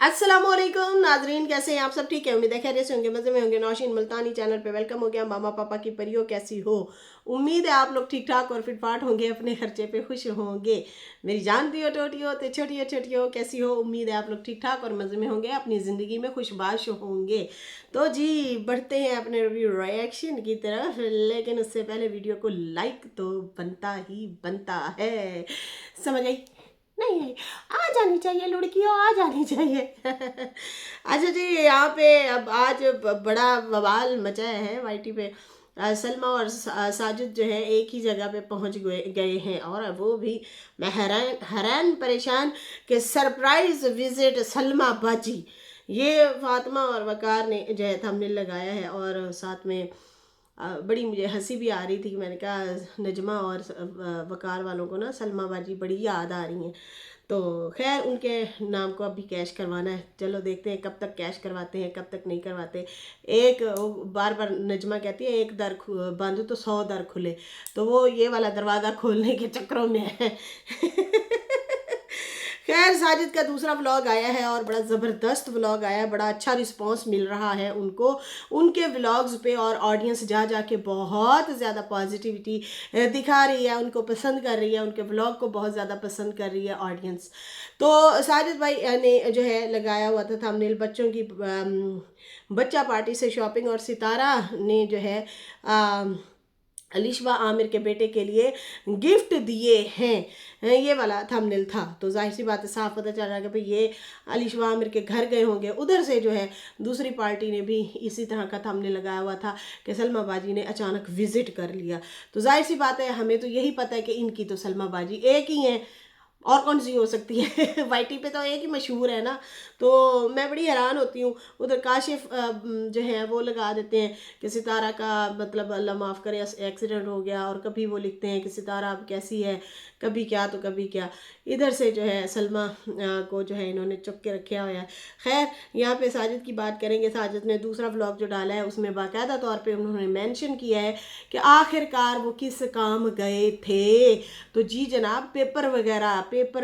अस्सलामुअलैकुम नाजरीन, कैसे हैं आप सब? ठीक है, उम्मीद है खैरियत से होंगे, मज़े में होंगे। नौशीन मुल्तानी चैनल पे वेलकम हो गया। मामा पापा की परियों, कैसी हो? उम्मीद है आप लोग ठीक ठाक और फिट फाट होंगे, अपने खर्चे पे खुश होंगे। मेरी जान दियो टोटियो तो छोटियो छोटियो, कैसी हो? उम्मीद है आप लोग ठीक ठाक और मज़े में होंगे, अपनी ज़िंदगी में खुशबाश होंगे। तो जी, बढ़ते हैं अपने रिएक्शन की तरफ, लेकिन उससे पहले वीडियो को लाइक तो बनता ही बनता है। समझ आई? नहीं आई? आ जानी चाहिए लड़कियों, आ जानी चाहिए। अच्छा जी, यहाँ पे अब आज बड़ा बवाल मचाया है वाईटी पे। सलमा और साजिद जो है एक ही जगह पे पहुंच गए हैं, और वो भी मैं हैरान हैरान परेशान कि सरप्राइज विजिट सलमा बाजी। ये फातिमा और वकार ने जो है थंबनेल लगाया है, और साथ में बड़ी मुझे हंसी भी आ रही थी कि मैंने कहा नजमा और वकार वालों को ना सलमा बाजी बड़ी याद आ रही हैं। तो खैर, उनके नाम को अभी कैश करवाना है। चलो देखते हैं कब तक कैश करवाते हैं, कब तक नहीं करवाते। एक बार बार नजमा कहती है एक दर बंद तो 100 दर खुले, तो वो ये वाला दरवाज़ा खोलने के चक्करों में है। खैर, साजिद का दूसरा व्लॉग आया है और बड़ा ज़बरदस्त व्लॉग आया है, बड़ा अच्छा रिस्पांस मिल रहा है उनको, उनके व्लॉग्स पे, और ऑडियंस जा जा के बहुत ज़्यादा पॉजिटिविटी दिखा रही है, उनको पसंद कर रही है, उनके व्लॉग को बहुत ज़्यादा पसंद कर रही है ऑडियंस। तो साजिद भाई ने जो है लगाया हुआ था थंबनेल बच्चों की बच्चा पार्टी से शॉपिंग, और सितारा ने जो है अलिशवा आमिर के बेटे के लिए गिफ्ट दिए हैं, ये वाला थंबनेल था। तो जाहिर सी बात है, साफ पता चल रहा है कि भाई ये अलिशवा आमिर के घर गए होंगे। उधर से जो है दूसरी पार्टी ने भी इसी तरह का थंबनेल लगाया हुआ था कि सलमा बाजी ने अचानक विजिट कर लिया। तो जाहिर सी बात है, हमें तो यही पता है कि इनकी तो सलमा बाजी एक ही हैं, और कौन सी हो सकती है? वाईटी पे तो एक ही मशहूर है ना। तो मैं बड़ी हैरान होती हूँ, उधर काशिफ जो है वो लगा देते हैं कि सितारा का मतलब अल्लाह माफ़ करे एक्सीडेंट हो गया, और कभी वो लिखते हैं कि सितारा अब कैसी है, कभी क्या तो कभी क्या। इधर से जो है सलमा को जो है इन्होंने चुप के रखा हुआ है। खैर, यहाँ पे साजिद की बात करेंगे। साजिद ने दूसरा व्लॉग जो डाला है उसमें बाकायदा तौर पे उन्होंने मेंशन किया है कि आखिरकार वो किस काम गए थे। तो जी जनाब, पेपर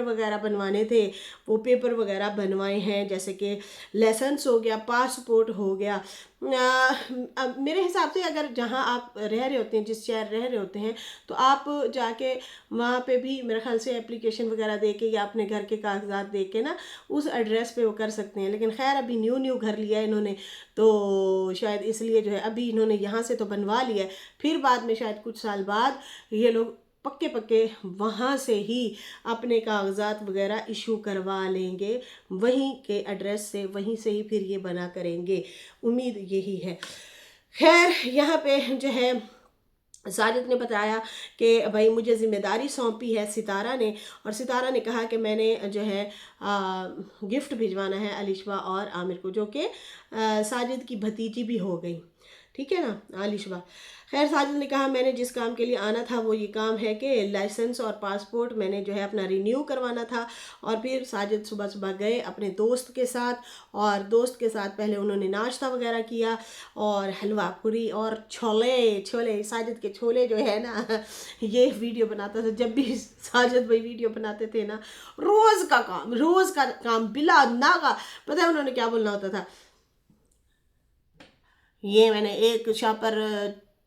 वगैरह बनवाने थे, वो पेपर वगैरह बनवाए हैं, जैसे कि लाइसेंस हो गया, पासपोर्ट हो गया। मेरे हिसाब से अगर जहाँ आप रह रहे होते हैं, जिस शहर रह रहे होते हैं, तो आप जाके वहाँ पे भी मेरे ख्याल से एप्लीकेशन वगैरह दे के या अपने घर के कागजात दे के ना उस एड्रेस पे वो कर सकते हैं। लेकिन खैर, अभी न्यू घर लिया है इन्होंने, तो शायद इसलिए जो है अभी इन्होंने यहाँ से तो बनवा लिया है, फिर बाद में शायद कुछ साल बाद ये लोग पक्के पक्के वहाँ से ही अपने कागजात वगैरह इशू करवा लेंगे, वहीं के एड्रेस से, वहीं से ही फिर ये बना करेंगे। उम्मीद यही है। खैर, यहाँ पे जो है साजिद ने बताया कि भाई मुझे ज़िम्मेदारी सौंपी है सितारा ने, और सितारा ने कहा कि मैंने जो है गिफ्ट भिजवाना है अलिशवा और आमिर को, जो कि साजिद की भतीजी भी हो गई, ठीक है ना, आलिशवा। खैर, साजिद ने कहा मैंने जिस काम के लिए आना था वो ये काम है कि लाइसेंस और पासपोर्ट मैंने जो है अपना रिन्यू करवाना था। और फिर साजिद सुबह सुबह गए अपने दोस्त के साथ, और दोस्त के साथ पहले उन्होंने नाश्ता वगैरह किया, और हलवा पूरी और छोले छोले साजिद के छोले जो है ना, ये वीडियो बनाता था जब भी साजिद भाई वीडियो बनाते थे ना, रोज़ का काम बिला नागा। पता है उन्होंने क्या बोलना होता था? ये मैंने एक शापर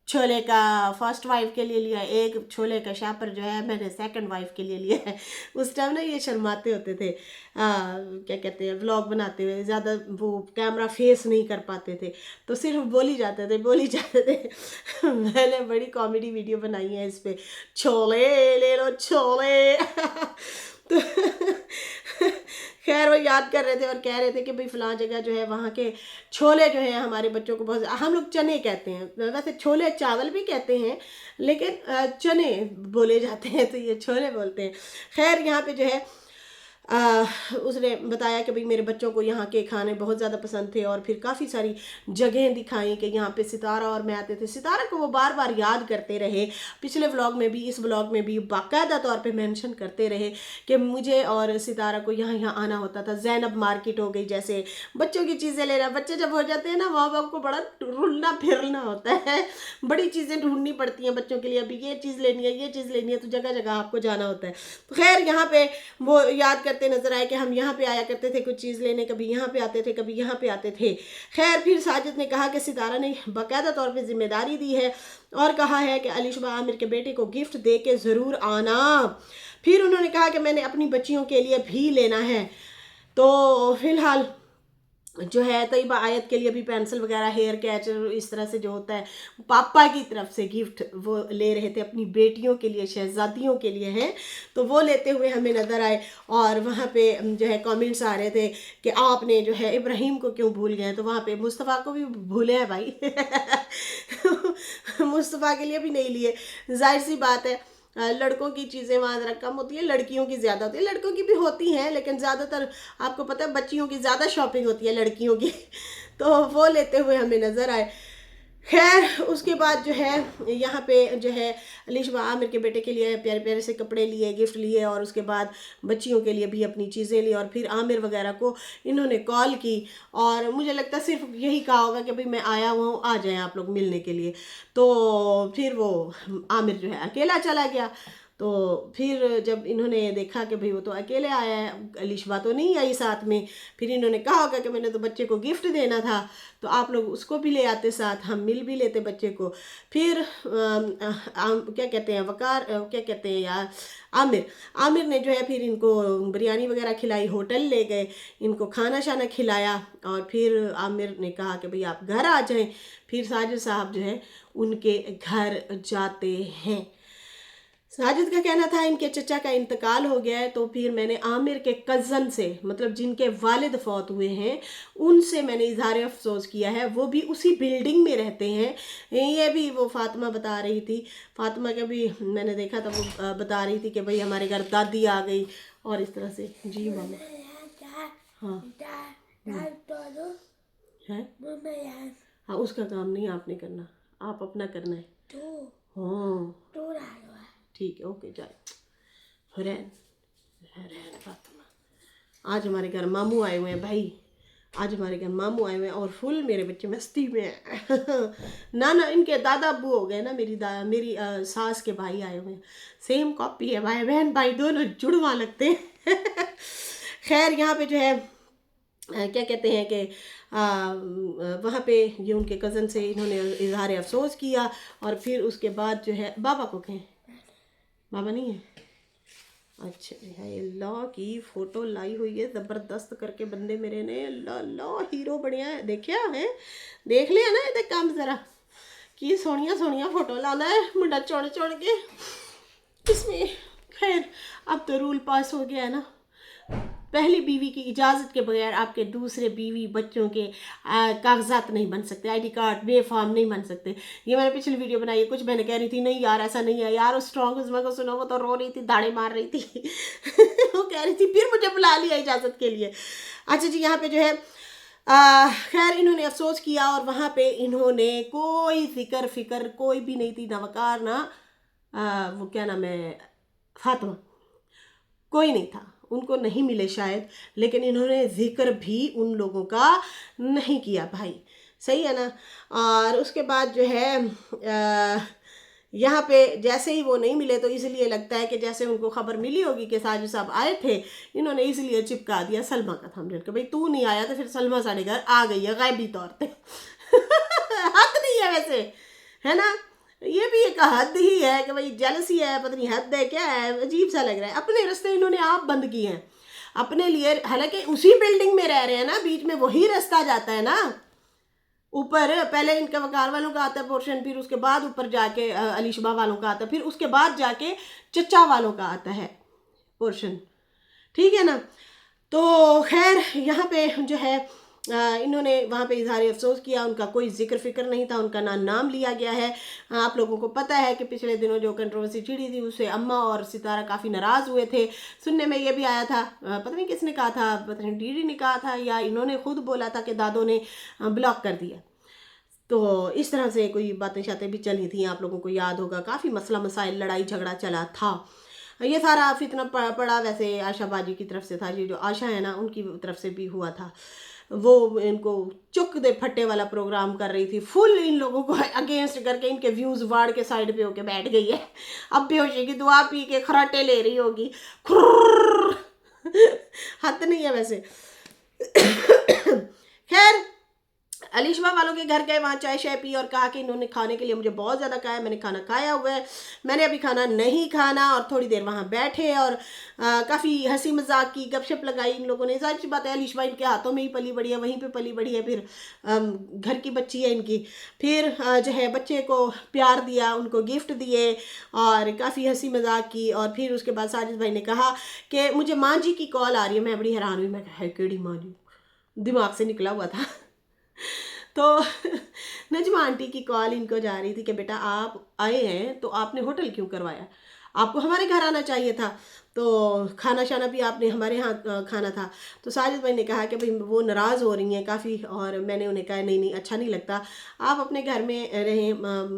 छोले का फर्स्ट वाइफ के लिए लिया, एक छोले का शापर जो है मैंने सेकंड वाइफ के लिए लिया है। उस टाइम ना ये शर्माते होते थे, क्या कहते हैं, व्लॉग बनाते हुए ज़्यादा वो कैमरा फेस नहीं कर पाते थे, तो सिर्फ बोली जाते थे। मैंने बड़ी कॉमेडी वीडियो बनाई है इस पे, छोले ले लो छोले। तो खैर, वो याद कर रहे थे और कह रहे थे कि भाई फलां जगह जो है वहाँ के छोले जो हैं हमारे बच्चों को बहुत, हम लोग चने कहते हैं, वैसे छोले चावल भी कहते हैं, लेकिन चने बोले जाते हैं, तो ये छोले बोलते हैं। खैर, यहाँ पे जो है उसने बताया कि भाई मेरे बच्चों को यहाँ के खाने बहुत ज़्यादा पसंद थे, और फिर काफ़ी सारी जगहें दिखाई कि यहाँ पे सितारा और मैं आते थे। सितारा को वो बार बार याद करते रहे, पिछले व्लॉग में भी, इस व्लॉग में भी बाकायदा तौर पे मेंशन करते रहे कि मुझे और सितारा को यहाँ यहाँ आना होता था। जैनब मार्केट हो गई, जैसे बच्चों की चीज़ें लेना, बच्चे जब हो जाते हैं ना, माँ बाप को बड़ा रुलना फिरना होता है, बड़ी चीज़ें ढूंढनी पड़ती हैं बच्चों के लिए, अभी ये चीज़ लेनी है, ये चीज़ लेनी है, तो जगह जगह आपको जाना होता है। तो खैर, यहाँ पे वो याद करते नजर आए कि हम यहाँ पे आया करते थे कुछ चीज़ लेने, कभी यहाँ पे आते थे, कभी यहाँ पे आते थे। खैर फिर साजिद ने कहा कि सितारा ने बाकायदा तौर पे जिम्मेदारी दी है और कहा है कि अलिशबा आमिर के बेटे को गिफ्ट दे के ज़रूर आना। फिर उन्होंने कहा कि मैंने अपनी बच्चियों के लिए भी लेना है। तो फिलहाल जो है तैयबा आयत के लिए भी पेंसिल वगैरह, हेयर कैचर, इस तरह से जो होता है पापा की तरफ से गिफ्ट वो ले रहे थे अपनी बेटियों के लिए, शहजादियों के लिए हैं, तो वो लेते हुए हमें नज़र आए। और वहाँ पे जो है कमेंट्स आ रहे थे कि आपने जो है इब्राहिम को क्यों भूल गए, तो वहाँ पे मुस्तफ़ा को भी भूले हैं भाई मुस्तफ़ा के लिए भी नहीं लिए, जाहिर सी बात है लड़कों की चीज़ें वहाँ ज़रा कम होती है, लड़कियों की ज़्यादा होती है। लड़कों की भी होती हैं लेकिन ज़्यादातर आपको पता है बच्चियों की ज़्यादा शॉपिंग होती है लड़कियों की तो वो लेते हुए हमें नज़र आए। खैर उसके बाद जो है यहाँ पे जो है अलिशबा आमिर के बेटे के लिए प्यारे प्यारे से कपड़े लिए, गिफ्ट लिए, और उसके बाद बच्चियों के लिए भी अपनी चीज़ें ली। और फिर आमिर वगैरह को इन्होंने कॉल की और मुझे लगता है सिर्फ यही कहा होगा कि भाई मैं आया हुआ हूँ, आ जाएं आप लोग मिलने के लिए। तो फिर वो आमिर जो है अकेला चला गया। तो फिर जब इन्होंने देखा कि भाई वो तो अकेले आया है, अलिशबा तो नहीं आई साथ में, फिर इन्होंने कहा होगा कि मैंने तो बच्चे को गिफ्ट देना था, तो आप लोग उसको भी ले आते साथ, हम मिल भी लेते बच्चे को। फिर क्या कहते हैं वकार, क्या कहते हैं यार, आमिर ने जो है फिर इनको बिरयानी वगैरह खिलाई, होटल ले गए, इनको खाना शाना खिलाया। और फिर आमिर ने कहा कि भाई आप घर आ जाएं। फिर साजिद साहब जो है उनके घर जाते हैं। साजिद का कहना था इनके चचा का इंतकाल हो गया है, तो फिर मैंने आमिर के कज़न से, मतलब जिनके वालिद फौत हुए हैं, उनसे मैंने इजहार अफसोस किया है। वो भी उसी बिल्डिंग में रहते हैं। ये भी वो फातिमा बता रही थी, फातिमा का भी मैंने देखा था, वो बता रही थी कि भाई हमारे घर दादी आ गई और इस तरह से। जी मामा, हाँ है, हाँ उसका काम नहीं आपने करना, आप अपना करना है। हाँ ठीक है, ओके जाए। हुरैन फातिमा, आज हमारे घर मामू आए हुए हैं भाई, आज हमारे घर मामू आए हुए हैं और फुल मेरे बच्चे मस्ती में हैं ना इनके दादा अब्बू हो गए ना, मेरी सास के भाई आए हुए हैं, सेम कॉपी है, भाई बहन भाई दोनों जुड़वा लगते हैं खैर यहाँ पे जो है क्या कहते हैं कि वहाँ पे ये उनके कज़न से इन्होंने इजहार अफसोस किया। और फिर उसके बाद जो है बाबा को कहें, बाबा नहीं है, अच्छा है, अल्लाह की फ़ोटो लाई हुई है ज़बरदस्त करके बंदे मेरे ने, अल्लाह अल्लाह हीरो बढ़िया है, देखिया है, देख लिया ना ये काम ज़रा कि सोनिया सोनिया फ़ोटो लाना है मुंडा चौड़ चौड़ के इसमें। खैर अब तो रूल पास हो गया है ना, पहली बीवी की इजाज़त के बगैर आपके दूसरे बीवी बच्चों के कागजात नहीं बन सकते, आईडी कार्ड बे फॉर्म नहीं बन सकते। ये मैंने पिछली वीडियो बनाई है, कुछ बहनें कह रही थी नहीं यार ऐसा नहीं है यार, उस स्ट्रॉन्ग उस्मा को सुनो, वो तो रो रही थी, दाड़े मार रही थी वो कह रही थी फिर मुझे बुला लिया इजाज़त के लिए। अच्छा जी, यहाँ पे जो है खैर इन्होंने अफसोस किया और वहाँ पे इन्होंने कोई फिक्र कोई भी नहीं थी, ना वकार ना वो क्या नाम है फातिमा, कोई नहीं था, उनको नहीं मिले शायद, लेकिन इन्होंने जिक्र भी उन लोगों का नहीं किया भाई, सही है ना। और उसके बाद जो है यहाँ पे जैसे ही वो नहीं मिले तो इसलिए लगता है कि जैसे उनको खबर मिली होगी कि साजिद साहब आए थे, इन्होंने इसलिए चिपका दिया सलमा का थंबनेल कि भाई तू नहीं आया तो फिर सलमा साढ़े घर आ गई है गायबी तौर पे हद नहीं है वैसे, है ना, ये भी एक हद ही है कि भाई जेलसी है, पता नहीं हद है क्या है, अजीब सा लग रहा है। अपने रास्ते इन्होंने आप बंद किए हैं अपने लिए, हालांकि उसी बिल्डिंग में रह रहे हैं ना, बीच में वही रास्ता जाता है ना, ऊपर पहले इनका वकार वालों का आता है पोर्शन, फिर उसके बाद ऊपर जाके अलिशबा वालों का आता है, फिर उसके बाद जाके चचा वालों का आता है पोर्शन, ठीक है ना। तो खैर यहाँ पे जो है इन्होंने वहाँ पे इजहार अफसोस किया, उनका कोई जिक्र फिक्र नहीं था, उनका नाम लिया गया है। आप लोगों को पता है कि पिछले दिनों जो कंट्रोवर्सी छिड़ी थी उससे अम्मा और सितारा काफ़ी नाराज़ हुए थे। सुनने में ये भी आया था, पता नहीं किसने कहा था, पता नहीं डीडी ने कहा था या इन्होंने खुद बोला था कि दादों ने ब्लॉक कर दिया। तो इस तरह से कोई बातें शातें भी चली थी, आप लोगों को याद होगा, काफ़ी मसला मसाइल लड़ाई झगड़ा चला था। ये सारा फितना पड़ा वैसे आशा बाजी की तरफ से था, जो आशा है ना उनकी तरफ से भी हुआ था। वो इनको चुक दे फट्टे वाला प्रोग्राम कर रही थी, फुल इन लोगों को अगेंस्ट करके इनके व्यूज़ वाड़ के साइड पे होके बैठ गई है। अब बेहोशी की दुआ पी के खराटे ले रही होगी हद नहीं है वैसे। खैर अलिशवा वालों के घर गए, वहाँ चाय शाय पी और कहा कि इन्होंने खाने के लिए मुझे बहुत ज़्यादा कहा है, मैंने खाना खाया हुआ है, मैंने अभी खाना नहीं खाना। और थोड़ी देर वहाँ बैठे और काफ़ी हंसी मजाक की, गपशप लगाई इन लोगों ने। जाहिर सी बात है अलिशवा इनके हाथों में ही पली बड़ी है, वहीं पे पली बड़ी है, फिर घर की बच्ची है इनकी। फिर जो है बच्चे को प्यार दिया, उनको गिफ्ट दिए और काफ़ी हंसी मजाक की। और फिर उसके बाद साजिद भाई ने कहा कि मुझे माँ जी की कॉल आ रही है। मैं बड़ी हैरान हुई, मैं कहा केड़ी माँ जी, दिमाग से निकला हुआ था। तो नजमा आंटी की कॉल इनको जा रही थी कि बेटा आप आए हैं तो आपने होटल क्यों करवाया, आपको हमारे घर आना चाहिए था, तो खाना शाना भी आपने हमारे यहाँ खाना था। तो साजिद भाई ने कहा कि भाई वो नाराज़ हो रही हैं काफ़ी, और मैंने उन्हें कहा नहीं नहीं अच्छा नहीं लगता, आप अपने घर में रहें,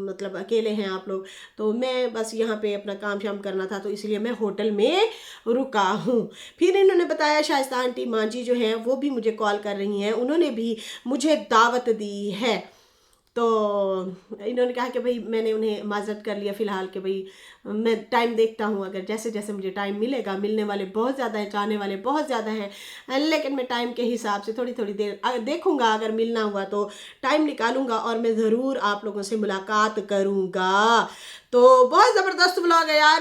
मतलब अकेले हैं आप लोग, तो मैं बस यहाँ पे अपना काम शाम करना था तो इसलिए मैं होटल में रुका हूँ। फिर इन्होंने बताया शाइस्ता आंटी माँ जी जो हैं वो भी मुझे कॉल कर रही हैं, उन्होंने भी मुझे दावत दी है। तो इन्होंने कहा कि भाई मैंने उन्हें माजरत कर लिया फ़िलहाल कि भाई मैं टाइम देखता हूँ, अगर जैसे जैसे मुझे टाइम मिलेगा, मिलने वाले बहुत ज़्यादा हैं, चाहने वाले बहुत ज़्यादा हैं, लेकिन मैं टाइम के हिसाब से थोड़ी थोड़ी देर देखूँगा, अगर मिलना हुआ तो टाइम निकालूंगा और मैं ज़रूर आप लोगों से मुलाकात करूँगा। तो बहुत ज़बरदस्त व्लॉग है यार।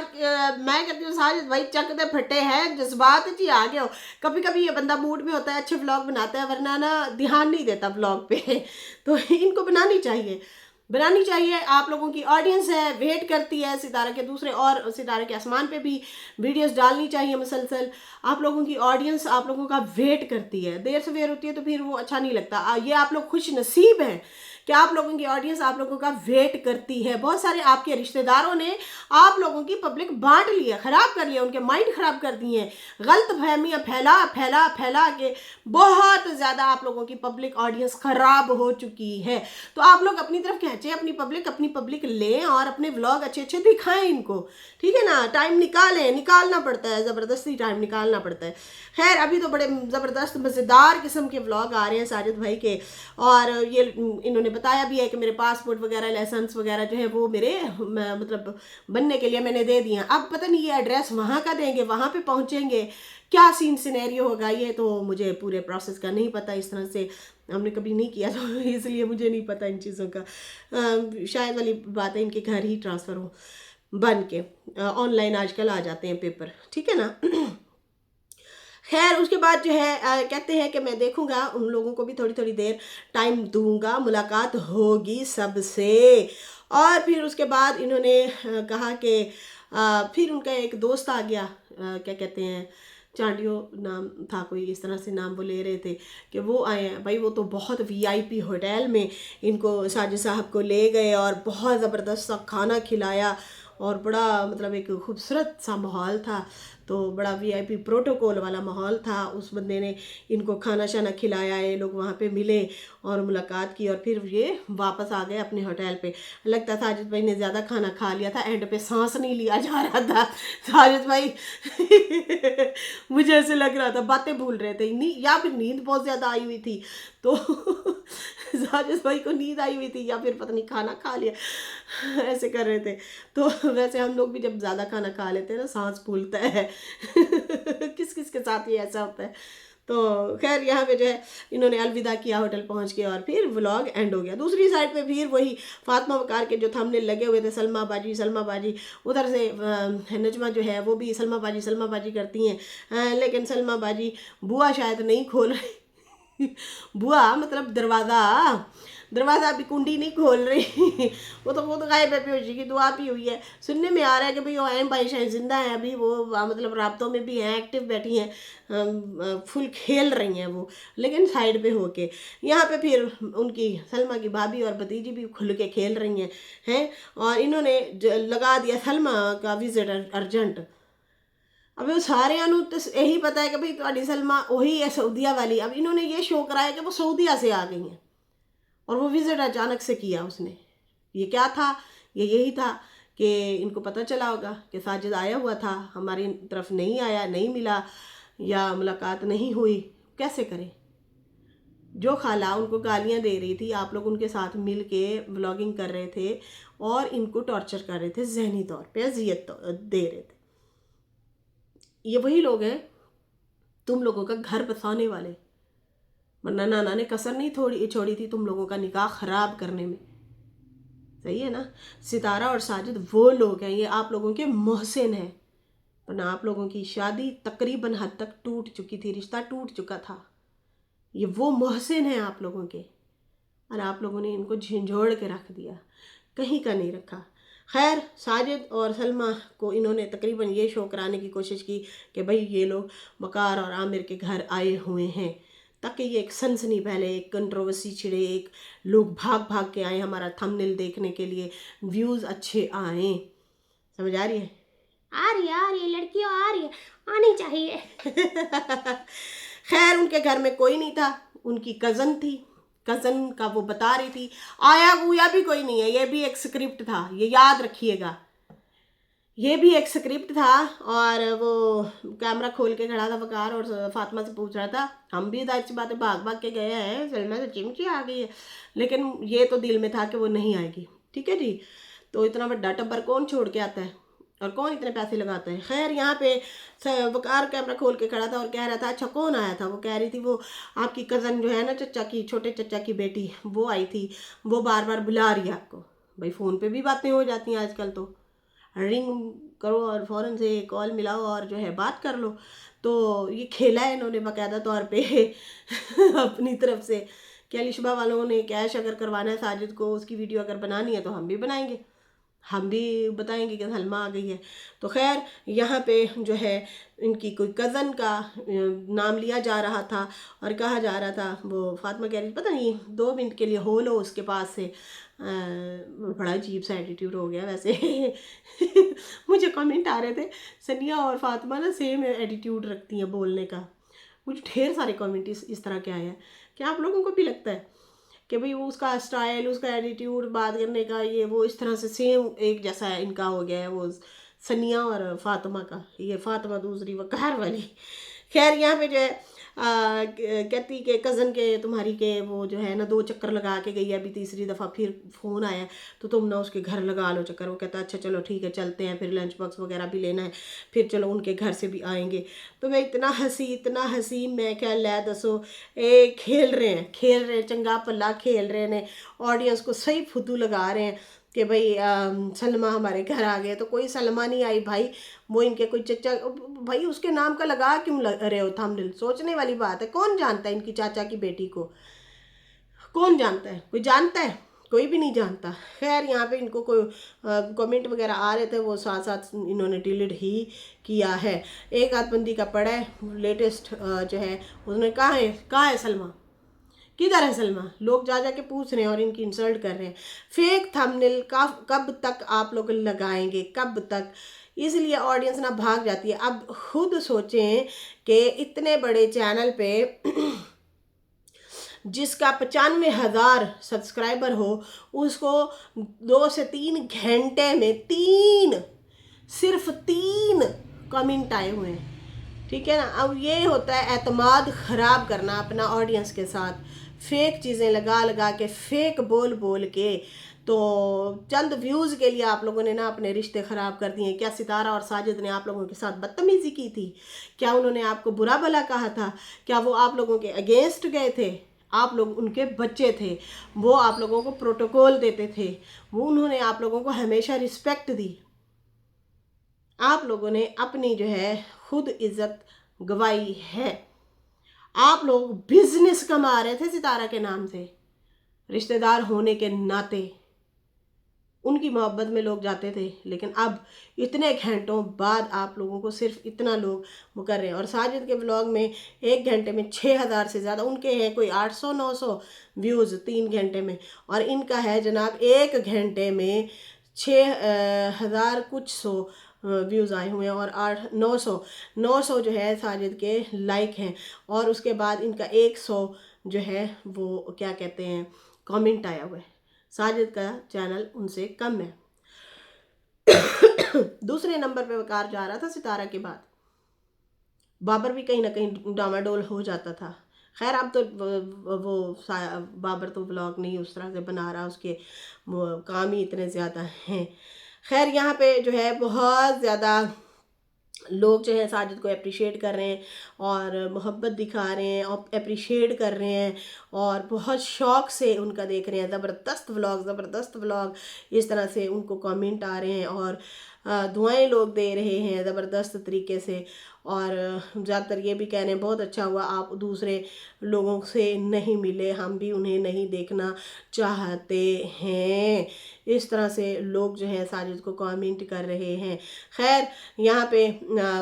मैं कहती हूँ साजिद भाई चकते फटे हैं, जज्बात जी आ गए हो। कभी कभी ये बंदा मूड में होता है अच्छे व्लॉग बनाता है, वरना ना ध्यान नहीं देता व्लॉग पे। तो इनको बनानी चाहिए। आप लोगों की ऑडियंस है, वेट करती है सितारा के दूसरे और सितारे के आसमान पे भी वीडियोस डालनी चाहिए मुसलसल। आप लोगों की ऑडियंस आप लोगों का वेट करती है, देर से वेर होती है तो फिर वो अच्छा नहीं लगता। ये आप लोग खुश नसीब हैं कि आप लोगों की ऑडियंस आप लोगों का वेट करती है। बहुत सारे आपके रिश्तेदारों ने आप लोगों की पब्लिक बांट लिया, खराब कर लिया, उनके माइंड खराब कर दिए हैं, गलत फहमियाँ फैला फैला फैला के बहुत ज़्यादा आप लोगों की पब्लिक ऑडियंस खराब हो चुकी है। तो आप लोग अपनी तरफ खींचे, अपनी पब्लिक लें और अपने व्लॉग अच्छे अच्छे दिखाएं इनको, ठीक है ना। टाइम निकालना पड़ता है, ज़बरदस्ती टाइम निकालना पड़ता है। खैर अभी तो बड़े ज़बरदस्त मज़ेदार किस्म के व्लॉग आ रहे हैं साजिद भाई के, और ये इन्होंने बताया भी है कि मेरे पासपोर्ट वगैरह लाइसेंस वगैरह जो है वो मेरे मतलब बनने के लिए मैंने दे दिए। अब पता नहीं ये एड्रेस वहाँ का देंगे, वहाँ पे पहुँचेंगे, क्या सीन सिनेरियो होगा, ये तो मुझे पूरे प्रोसेस का नहीं पता, इस तरह से हमने कभी नहीं किया तो इसलिए मुझे नहीं पता इन चीज़ों का। शायद वाली बात है इनके घर ही ट्रांसफ़र हो बन के, ऑनलाइन आजकल आ जाते हैं पेपर, ठीक है ना। खैर उसके बाद जो है कहते हैं कि मैं देखूंगा, उन लोगों को भी थोड़ी थोड़ी देर टाइम दूंगा, मुलाकात होगी सबसे। और फिर उसके बाद इन्होंने कहा कि फिर उनका एक दोस्त आ गया, क्या कहते हैं, चांडियो नाम था कोई, इस तरह से नाम वो ले रहे थे कि वो आए हैं भाई। वो तो बहुत वीआईपी होटल में इनको साजिद साहब को ले गए और बहुत ज़बरदस्त सा खाना खिलाया, और बड़ा मतलब एक खूबसूरत सा माहौल था, तो बड़ा वीआईपी प्रोटोकॉल वाला माहौल था। उस बंदे ने इनको खाना शाना खिलाया, ये लोग वहाँ पे मिले और मुलाकात की, और फिर ये वापस आ गए अपने होटल पे। लगता था साजिद भाई ने ज़्यादा खाना खा लिया था, एंड पे सांस नहीं लिया जा रहा था साजिद भाई। मुझे ऐसे लग रहा था बातें भूल रहे थे, या फिर नींद बहुत ज़्यादा आई हुई थी, तो साजिद भाई को नींद आई हुई थी, या फिर पता नहीं खाना खा लिया, ऐसे कर रहे थे। तो वैसे हम लोग भी जब ज़्यादा खाना खा लेते हैं ना सांस फूलता है। किस किस के साथ ये ऐसा होता है। तो खैर यहाँ पे जो है इन्होंने अलविदा किया होटल पहुँच के, और फिर व्लॉग एंड हो गया। दूसरी साइड पे फिर वही फातिमा वकार के जो थंबनेल लगे हुए थे, सलमा बाजी, उधर से नजमा जो है वो भी सलमा बाजी करती हैं, लेकिन सलमा बाजी बुआ शायद नहीं खोल रही। बुआ मतलब दरवाज़ा अभी कुंडी नहीं खोल रही। वो तो गायब है, बेहोशी की दुआ भी हुई है। सुनने में आ रहा है कि भाई वो एम भाई शायद जिंदा है अभी, वो मतलब राब्तों में भी हैं, एक्टिव बैठी हैं, फुल खेल रही हैं वो, लेकिन साइड पे होके। यहाँ पे फिर उनकी सलमा की भाभी और भतीजी भी खुल के खेल रही हैं और इन्होंने लगा दिया सलमा का विजिट अर्जेंट। अब वो सारे तो यही पता है कि भाई तुम्हारी सलमा वही है सऊदिया वाली। अब इन्होंने ये शो कराया कि वो सऊदिया से आ गई हैं, और वो विजिट अचानक से किया उसने। ये क्या था, ये यही था कि इनको पता चला होगा कि साजिद आया हुआ था, हमारी तरफ नहीं आया, नहीं मिला, या मुलाकात नहीं हुई। कैसे करें। जो खाला उनको गालियां दे रही थी, आप लोग उनके साथ मिल के व्लॉगिंग कर रहे थे और इनको टॉर्चर कर रहे थे, जहनी तौर पे अजियत दे रहे थे। ये वही लोग हैं तुम लोगों का घर बसाने वाले, वरना नाना ने कसर नहीं छोड़ी थी तुम लोगों का निकाह खराब करने में। सही है ना। सितारा और साजिद वो लोग हैं, ये आप लोगों के मोहसिन हैं, वरना आप लोगों की शादी तकरीबन हद तक टूट चुकी थी, रिश्ता टूट चुका था। ये वो मोहसिन हैं आप लोगों के, और आप लोगों ने इनको झिंझोड़ के रख दिया, कहीं का नहीं रखा। खैर, साजिद और सलमा को इन्होंने तकरीबन ये शो कराने की कोशिश की कि भाई ये लोग वकार और आमिर के घर आए हुए हैं, ताकि ये एक सनसनी फैले, एक कंट्रोवर्सी छिड़े, एक लोग भाग भाग के आए हमारा थंबनेल देखने के लिए, व्यूज़ अच्छे आए। समझ आ रही है? आ रही है, आ रही है, लड़कियों आ रही है, आनी चाहिए। खैर, उनके घर में कोई नहीं था, उनकी कज़न थी, कज़न का वो बता रही थी, आया गुया भी कोई नहीं है, ये भी एक स्क्रिप्ट था, ये याद रखिएगा, ये भी एक स्क्रिप्ट था। और वो कैमरा खोल के खड़ा था वकार और फातिमा से पूछ रहा था, हम भी जाहिर सी बात है भाग भाग के गए हैं, सलमा से चिमची आ गई है, लेकिन ये तो दिल में था कि वो नहीं आएगी। ठीक है जी, तो इतना बड़ा टब्बर कौन छोड़ के आता है और कौन इतने पैसे लगाता है। खैर, यहाँ पे वकार कैमरा खोल के खड़ा था और कह रहा था, अच्छा कौन आया था? वो कह रही थी वो आपकी कज़न जो है ना, चचा की, छोटे चचा की बेटी, वो आई थी, वो बार बार बुला रही है आपको। भाई फ़ोन पे भी बातें हो जाती हैं आजकल, तो रिंग करो और फ़ौरन से कॉल मिलाओ और जो है बात कर लो। तो ये खेला है इन्होंने बाकायदा तौर पे अपनी तरफ से कि अलिशबा वालों ने कैश अगर करवाना है साजिद को, उसकी वीडियो अगर बनानी है तो हम भी बनाएंगे, हम भी बताएंगे कि सलमा आ गई है। तो खैर, यहाँ पे जो है इनकी कोई कज़न का नाम लिया जा रहा था और कहा जा रहा था, वो फातिमा कह रही पता नहीं 2 मिनट के लिए हो लो उसके पास से। बड़ा अजीब सा एटीट्यूड हो गया वैसे। मुझे कमेंट आ रहे थे, सनिया और फातिमा ना सेम एटीट्यूड रखती हैं बोलने का। मुझे ढेर सारे कमेंट इस तरह के आए हैं। क्या आप लोगों को भी लगता है कि भाई वो उसका स्टाइल, उसका एटीट्यूड, बात करने का, ये वो इस तरह से सेम एक जैसा इनका हो गया है, वो सनिया और फातिमा का, ये फातिमा दूसरी वकार वाली। खैर, यहाँ पे जो है कहती कि कज़न के तुम्हारी के वो जो है ना 2 चक्कर लगा के गई है, अभी तीसरी दफ़ा फिर फ़ोन आया तो तुम ना उसके घर लगा लो चक्कर। वो कहता अच्छा चलो ठीक है चलते हैं, फिर लंच बॉक्स वगैरह भी लेना है, फिर चलो उनके घर से भी आएंगे। तो मैं इतना हंसी मैं क्या लै दसो, खेल रहे हैं, चंगा पल्ला खेल रहे हैं, ऑडियंस को सही फुद्दू लगा रहे हैं कि भाई सलमा हमारे घर आ गए। तो कोई सलमा नहीं आई भाई, वो इनके कोई चचा, भाई उसके नाम का लगा क्यों रहे हो थंबनेल? सोचने वाली बात है। कौन जानता है इनकी चाचा की बेटी को? कौन जानता है? कोई जानता है? कोई भी नहीं जानता। खैर, यहाँ पे इनको कोई कमेंट वगैरह आ रहे थे, वो साथ साथ इन्होंने डिलीट ही किया है। एक आध बंदी का पड़ा है लेटेस्ट जो है, उसने कहाँ है सलमा, किधर है सलमा? लोग जा के पूछ रहे हैं और इनकी इंसल्ट कर रहे हैं। फेक थंबनेल का कब तक आप लोग लगाएंगे, कब तक? इसलिए ऑडियंस ना भाग जाती है। अब खुद सोचें कि इतने बड़े चैनल पे जिसका 95,000 सब्सक्राइबर हो, उसको 2 से 3 घंटे में सिर्फ 3 कमेंट आए हुए हैं। ठीक है ना। अब ये होता है एतमाद ख़राब करना अपना ऑडियंस के साथ, फेक चीज़ें लगा के, फेक बोल के। तो चंद व्यूज़ के लिए आप लोगों ने ना अपने रिश्ते ख़राब कर दिए। क्या सितारा और साजिद ने आप लोगों के साथ बदतमीज़ी की थी? क्या उन्होंने आपको बुरा भला कहा था? क्या वो आप लोगों के अगेंस्ट गए थे? आप लोग उनके बच्चे थे, वो आप लोगों को प्रोटोकॉल देते थे, वो उन्होंने आप लोगों को हमेशा रिस्पेक्ट दी। आप लोगों ने अपनी जो है खुद इज्जत गवाई है। आप लोग बिजनेस कमा रहे थे सितारा के नाम से, रिश्तेदार होने के नाते उनकी मोहब्बत में लोग जाते थे, लेकिन अब इतने घंटों बाद आप लोगों को सिर्फ इतना लोग वो कर रहे हैं। और साजिद के ब्लॉग में 1 घंटे में 6,000 से ज़्यादा, उनके हैं कोई 800-900 व्यूज़ 3 घंटे में, और इनका है जनाब 1 घंटे में 6,000 कुछ 100 व्यूज़ आए हुए हैं, और 900 जो है साजिद के लाइक हैं, और उसके बाद इनका 100 जो है वो क्या कहते हैं कमेंट आया हुआ है। साजिद का चैनल उनसे कम है। दूसरे नंबर पे वकार जा रहा था सितारा के बाद। बाबर भी कहीं ना कहीं डामाडोल हो जाता था। खैर, अब तो वो बाबर तो व्लॉग नहीं उस तरह से बना रहा, उसके वो काम ही इतने ज़्यादा हैं। खैर, यहाँ पे जो है बहुत ज़्यादा लोग जो है साजिद को अप्रिशिएट कर रहे हैं और मोहब्बत दिखा रहे हैं और अप्रिशिएट कर रहे हैं और बहुत शौक़ से उनका देख रहे हैं। ज़बरदस्त व्लॉग इस तरह से उनको कमेंट आ रहे हैं और दुआएं लोग दे रहे हैं ज़बरदस्त तरीके से। और ज़्यादातर ये भी कह रहे हैं बहुत अच्छा हुआ आप दूसरे लोगों से नहीं मिले, हम भी उन्हें नहीं देखना चाहते हैं। इस तरह से लोग जो है साजिद को कमेंट कर रहे हैं। खैर यहाँ पे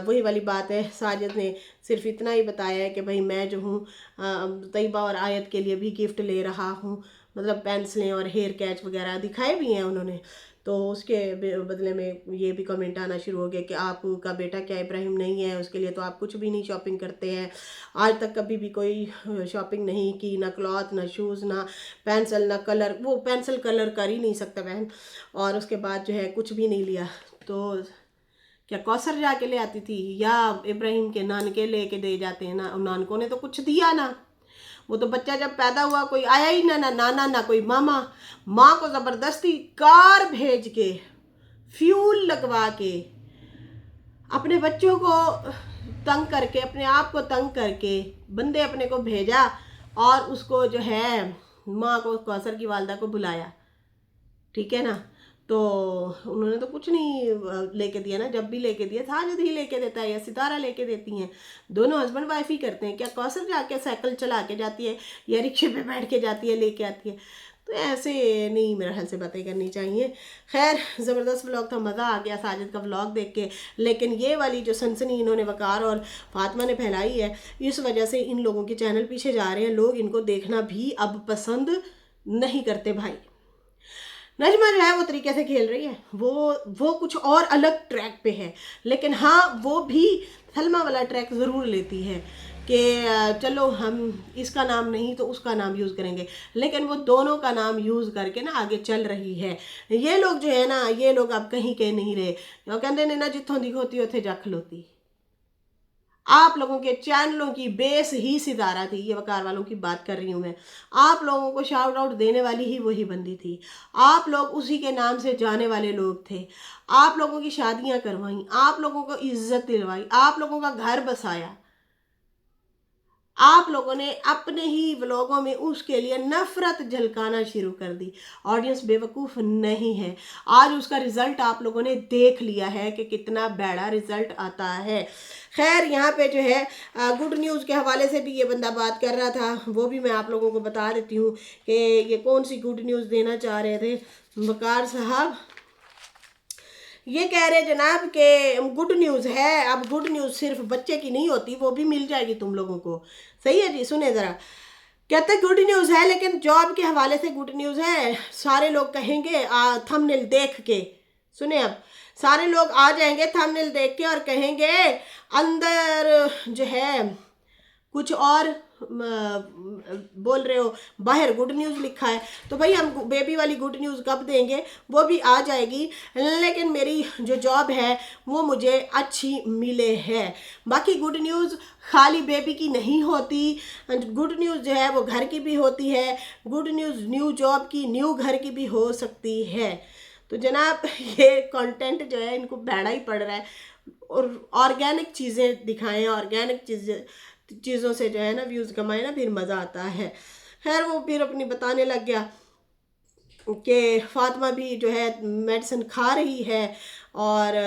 वही वाली बात है, साजिद ने सिर्फ इतना ही बताया है कि भाई मैं जो हूँ तैयबा और आयत के लिए भी गिफ्ट ले रहा हूँ, मतलब पेंसिलें और हेयर कैच वगैरह दिखाए भी हैं उन्होंने। तो उसके बदले में ये भी कमेंट आना शुरू हो गया कि आपका बेटा क्या इब्राहिम नहीं है, उसके लिए तो आप कुछ भी नहीं शॉपिंग करते हैं, आज तक कभी भी कोई शॉपिंग नहीं की, ना क्लॉथ ना शूज़ ना पेंसिल ना कलर, वो पेंसिल कलर कर ही नहीं सकता बहन, और उसके बाद जो है कुछ भी नहीं लिया। तो क्या कौसर जाके ले आती थी या इब्राहिम के नानके लेके दे जाते हैं ना, नानकों ने तो कुछ दिया ना, वो तो बच्चा जब पैदा हुआ कोई आया ही ना नाना ना कोई मामा, माँ को ज़बरदस्ती कार भेज के फ्यूल लगवा के अपने बच्चों को तंग करके अपने आप को तंग करके बंदे अपने को भेजा और उसको जो है माँ को कौसर की वालदा को बुलाया, ठीक है ना। तो उन्होंने तो कुछ नहीं लेके दिया ना, जब भी लेके दिया साजिद ही लेके देता है या सितारा लेके देती हैं, दोनों हस्बैंड वाइफ ही करते हैं। क्या कौसर जाके साइकिल चला के जाती है या रिक्शे पे बैठ के जाती है लेके आती है, तो ऐसे नहीं मेरे ख्याल से बातें करनी चाहिए। खैर ज़बरदस्त व्लॉग था, मज़ा आ गया साजिद का व्लॉग देख के। लेकिन ये वाली जो सनसनी इन्होंने वकार और फातिमा ने फैलाई है, इस वजह से इन लोगों के चैनल पीछे जा रहे हैं, लोग इनको देखना भी अब पसंद नहीं करते भाई। नजमा जो है वो तरीके से खेल रही है, वो कुछ और अलग ट्रैक पे है, लेकिन हाँ वो भी सलमा वाला ट्रैक ज़रूर लेती है कि चलो हम इसका नाम नहीं तो उसका नाम यूज़ करेंगे, लेकिन वो दोनों का नाम यूज़ करके ना आगे चल रही है। ये लोग जो है ना, ये लोग अब कहीं के नहीं रहे, वो कहते ने ना जिथों दिखोती उथे जा खलोती। आप लोगों के चैनलों की बेस ही सितारा थी, ये वकार वालों की बात कर रही हूँ मैं। आप लोगों को शाउट आउट देने वाली ही वही बंदी थी, आप लोग उसी के नाम से जाने वाले लोग थे। आप लोगों की शादियां करवाई, आप लोगों को इज्जत दिलवाई, आप लोगों का घर बसाया, आप लोगों ने अपने ही व्लॉगों में उसके लिए नफरत झलकाना शुरू कर दी। ऑडियंस बेवकूफ़ नहीं है, आज उसका रिज़ल्ट आप लोगों ने देख लिया है कि कितना बड़ा रिज़ल्ट आता है। खैर यहाँ पे जो है गुड न्यूज़ के हवाले से भी ये बंदा बात कर रहा था, वो भी मैं आप लोगों को बता देती हूँ कि ये कौन सी गुड न्यूज़ देना चाह रहे थे वकार साहब। ये कह रहे जनाब के गुड न्यूज़ है, अब गुड न्यूज़ सिर्फ बच्चे की नहीं होती, वो भी मिल जाएगी तुम लोगों को। सही है जी, सुने ज़रा। कहते गुड न्यूज़ है लेकिन जॉब के हवाले से गुड न्यूज़ है। सारे लोग कहेंगे थंबनेल देख के, सुने अब, सारे लोग आ जाएंगे थंबनेल देख के और कहेंगे अंदर जो है कुछ और बोल रहे हो, बाहर गुड न्यूज़ लिखा है। तो भाई हम बेबी वाली गुड न्यूज़ कब देंगे, वो भी आ जाएगी, लेकिन मेरी जो जॉब है वो मुझे अच्छी मिले है। बाकी गुड न्यूज़ खाली बेबी की नहीं होती, गुड न्यूज़ जो है वो घर की भी होती है, गुड न्यूज़ न्यू जॉब की न्यू घर की भी हो सकती है। तो जनाब ये कंटेंट जो है इनको बैड़ा ही पड़ रहा है, और ऑर्गेनिक चीज़ें दिखाएं, ऑर्गेनिक चीज़ों से जो है ना व्यूज़ कमाए ना, फिर मज़ा आता है। खैर वो फिर अपनी बताने लग गया कि फातिमा भी जो है मेडिसिन खा रही है और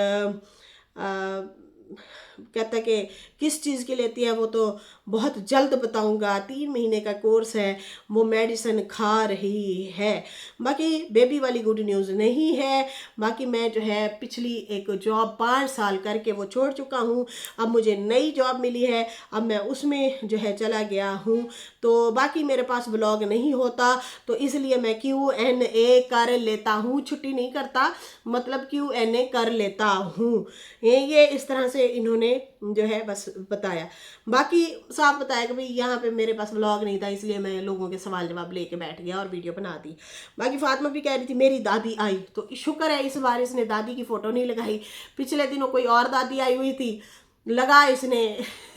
कहता कि किस चीज़ की लेती है वो तो बहुत जल्द बताऊंगा, 3 महीने का कोर्स है, वो मेडिसिन खा रही है। बाकी बेबी वाली गुड न्यूज़ नहीं है। बाकी मैं जो है पिछली एक जॉब 5 साल करके वो छोड़ चुका हूँ, अब मुझे नई जॉब मिली है, अब मैं उसमें जो है चला गया हूँ। तो बाकी मेरे पास ब्लॉग नहीं होता, तो इसलिए मैं Q&A कर लेता हूँ, छुट्टी नहीं करता, मतलब Q&A कर लेता हूँ। ये इस तरह से इन्होंने जो है बस बताया। बाकी साफ बताया कि भाई यहाँ पे मेरे पास व्लॉग नहीं था, इसलिए मैं लोगों के सवाल जवाब लेके बैठ गया और वीडियो बना दी। बाकी फातिमा भी कह रही थी मेरी दादी आई, तो शुक्र है इस बार इसने दादी की फ़ोटो नहीं लगाई, पिछले दिनों कोई और दादी आई हुई थी लगा इसने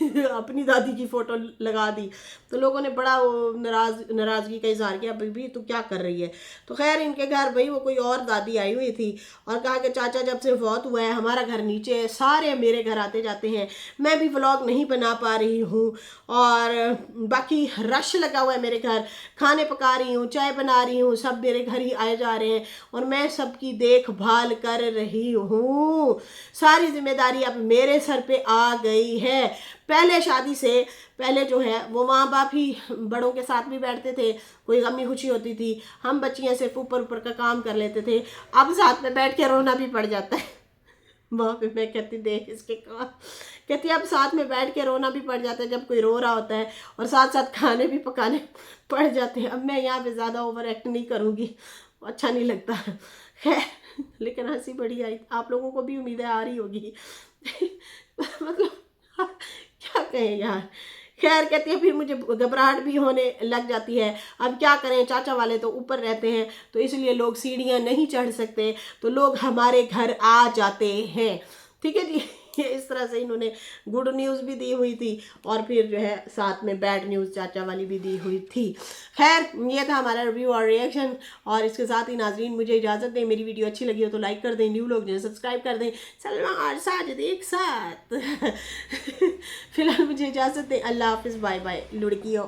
अपनी दादी की फ़ोटो लगा दी, तो लोगों ने बड़ा वो नाराज़गी का इजहार किया, बीबी तू क्या कर रही है। तो खैर इनके घर भाई वो कोई और दादी आई हुई थी और कहा कि चाचा जब से फौत हुआ है हमारा घर नीचे है, सारे मेरे घर आते जाते हैं, मैं भी व्लॉग नहीं बना पा रही हूँ और बाकी रश लगा हुआ है मेरे घर, खाने पका रही हूँ, चाय बना रही हूँ, सब मेरे घर ही आए जा रहे हैं और मैं सबकी देखभाल कर रही हूँ, सारी जिम्मेदारी अब मेरे सर पे आ गई है। पहले शादी से पहले जो है वो माँ बाप ही बड़ों के साथ भी बैठते थे, कोई गमी खुशी होती थी, हम बच्चियाँ सिर्फ ऊपर ऊपर का काम कर लेते थे, अब साथ में बैठ के रोना भी पड़ जाता है। वहाँ पे मैं कहती देख इसके काम, कहती अब साथ में बैठ के रोना भी पड़ जाता है जब कोई रो रहा होता है और साथ साथ खाने भी पकाने पड़ जाते हैं। अब मैं यहाँ पे ज़्यादा ओवर एक्ट नहीं करूँगी, अच्छा नहीं लगता। खैर लेकिन हंसी बड़ी आई, आप लोगों को भी उम्मीदें आ रही होगी। मतलब क्या कहें यार। खैर कहती है फिर मुझे घबराहट भी होने लग जाती है, अब क्या करें, चाचा वाले तो ऊपर रहते हैं तो इसलिए लोग सीढ़ियाँ नहीं चढ़ सकते, तो लोग हमारे घर आ जाते हैं। ठीक है जी, ये इस तरह से इन्होंने गुड न्यूज़ भी दी हुई थी और फिर जो है साथ में बैड न्यूज़ चाचा वाली भी दी हुई थी। खैर ये था हमारा रिव्यू और रिएक्शन, और इसके साथ ही नाजरीन मुझे इजाज़त दें, मेरी वीडियो अच्छी लगी हो तो लाइक कर दें, न्यू लोग जो है सब्सक्राइब कर दें, सलमा और साजिद एक साथ। फिलहाल मुझे इजाज़त दें, अल्लाह हाफिज़, बाय बाय लुड़कियों।